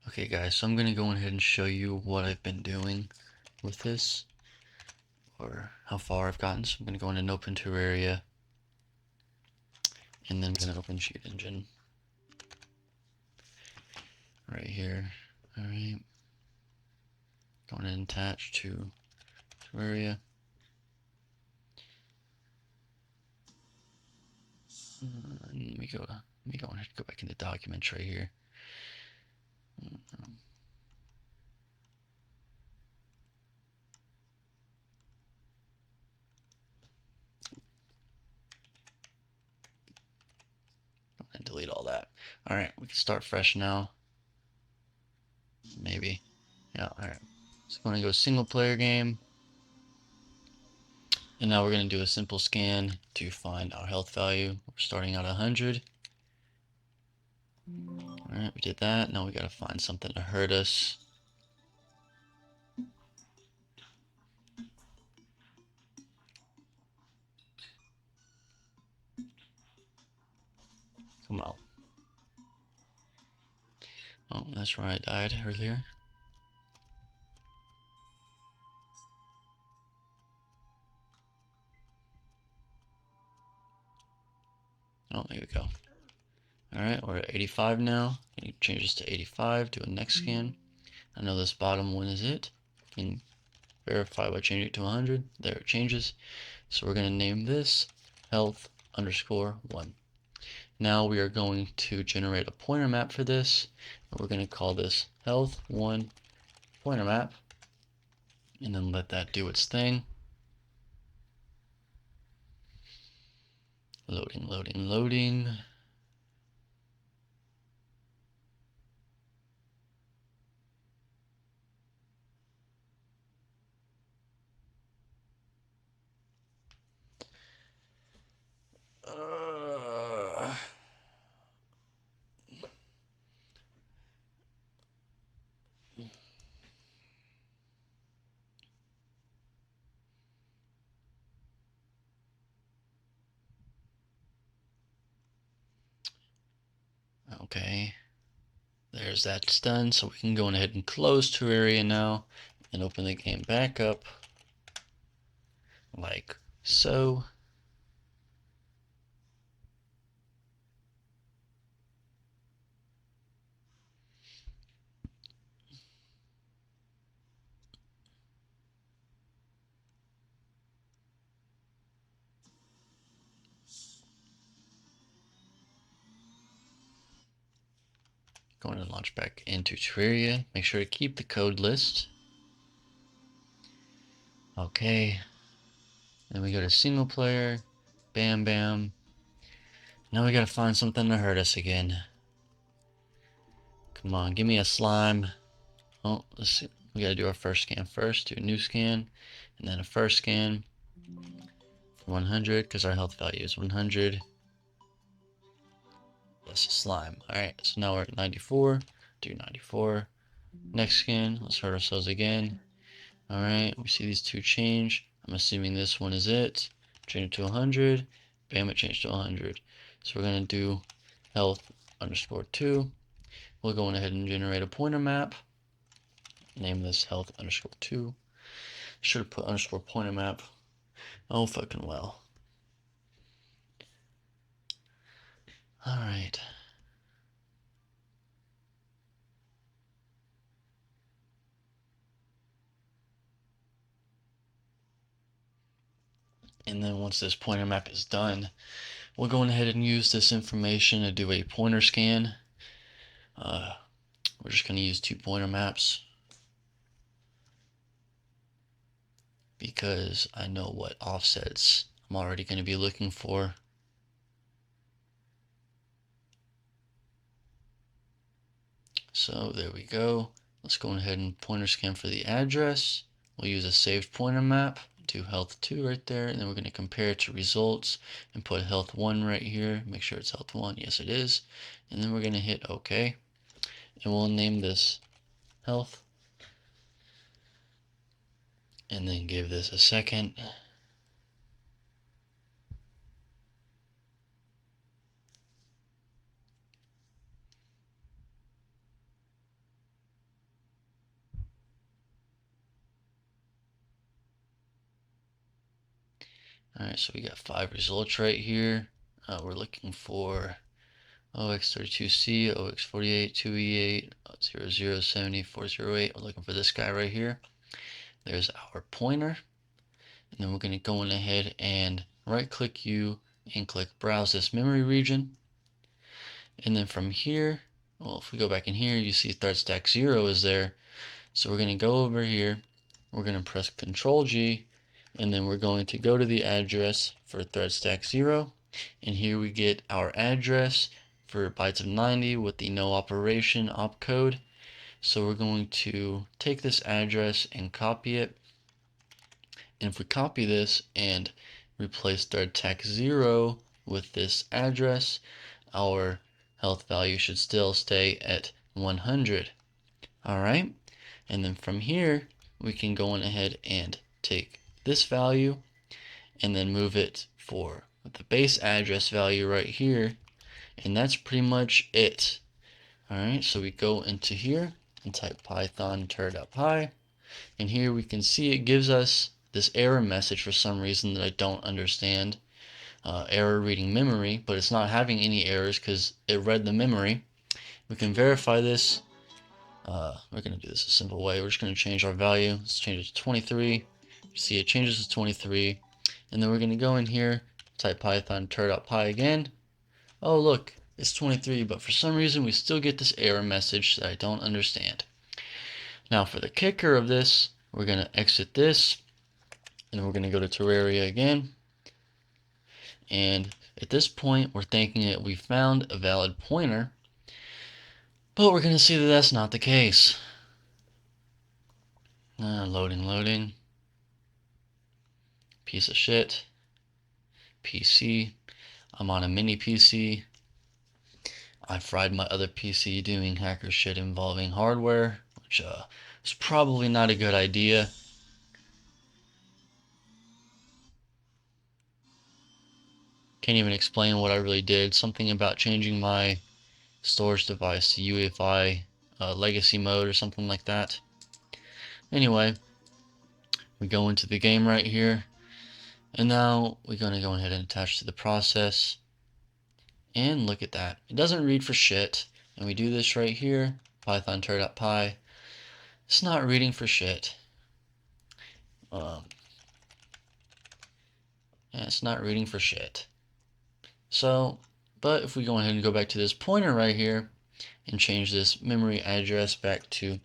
Okay guys, so I'm going to go ahead and show you what I've been doing with this, or how far I've gotten. So I'm going to go in and open Terraria, and then I'm going to open Cheat Engine. Right here. Alright. Going to attach to Terraria. Let me go ahead and go back into documents right here. And delete all that. Alright, we can start fresh now. Maybe. Yeah, alright. So I'm going to go single player game. And now we're going to do a simple scan to find our health value. We're starting at 100. Alright, we did that. Now we got to find something to hurt us. Come on. Oh, that's where I died earlier. Oh, there we go. Alright, we're at 85 now. Can you change this to 85? Do a next scan. I know this bottom one is it. You can verify by changing it to 100. There it changes. So we're going to name this health_1. Now we are going to generate a pointer map for this. And we're going to call this health1 pointer map. And then let that do its thing. Loading, loading, loading. Okay, there's that done. So we can go ahead and close Terraria now and open the game back up like so. Going to launch back into Terraria. Make sure to keep the code list. Okay. Then we go to single player. Bam, bam. Now we gotta find something to hurt us again. Come on, give me a slime. Oh, let's see. We gotta do our first scan first. Do a new scan. And then a first scan. For 100, because our health value is 100. Yes, slime. Alright, so now we're at 94. Do 94. Next scan. Let's hurt ourselves again. Alright, we see these two change. I'm assuming this one is it. Change it to 100. Bam, it changed to 100. So we're going to do health_2. We'll go ahead and generate a pointer map. Name this health_2. Should have put underscore pointer map. Oh, fucking well. Alright. And then once this pointer map is done, we'll go ahead and use this information to do a pointer scan. We're just going to use 2 pointer maps because I know what offsets I'm already going to be looking for. So there we go. Let's go ahead and pointer scan for the address. We'll use a saved pointer map, do health2 right there, and then we're going to compare it to results and put health1 right here. Make sure it's health1. Yes, it is. And then we're going to hit OK. And we'll name this health. And then give this a second. Alright, so we got 5 results right here. We're looking for OX32C, OX48, 2E8, 0070, 408. We're looking for this guy right here. There's our pointer. And then we're going to go in ahead and right click U and click browse this memory region. And then from here, well, if we go back in here, you see THREADSTACK0 is there. So we're going to go over here. We're going to press Control G, and then we're going to go to the address for THREADSTACK0. And here we get our address for bytes of 90 with the no operation opcode. So we're going to take this address and copy it. And if we copy this and replace THREADSTACK0 with this address, our health value should still stay at 100. Alright, and then from here we can go on ahead and take this value and then move it for the base address value right here, and that's pretty much it. Alright, so we go into here and type python ter.py, and here we can see it gives us this error message for some reason that I don't understand. Error reading memory, but it's not having any errors because it read the memory. We can verify this. We're going to do this a simple way. We're just going to change our value. Let's change it to 23. See, it changes to 23. And then we're going to go in here, type python ter.py again. Oh, look, it's 23, but for some reason we still get this error message that I don't understand. Now for the kicker of this, we're going to exit this, and we're going to go to Terraria again. And at this point, we're thinking that we found a valid pointer, but we're going to see that that's not the case. Loading. Piece of shit. PC. I'm on a mini PC. I fried my other PC doing hacker shit involving hardware, which is probably not a good idea. Can't even explain what I really did. Something about changing my storage device to UEFI legacy mode or something like that. Anyway, we go into the game right here, and now we're going to go ahead and attach to the process, and look at that. It doesn't read for shit, and we do this right here, python ter.py. It's not reading for shit. Yeah, it's not reading for shit. So, but if we go ahead and go back to this pointer right here and change this memory address back to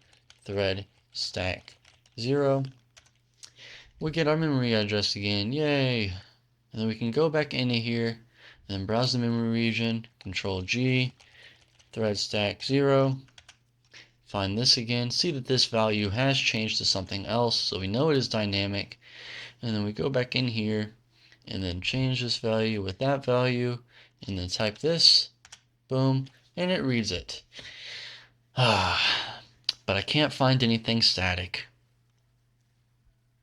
THREADSTACK0, we get our memory address again. Yay! And then we can go back into here and then browse the memory region, Control G, THREADSTACK0, find this again, see that this value has changed to something else, so we know it is dynamic. And then we go back in here and then change this value with that value, and then type this, boom, and it reads it. But I can't find anything static.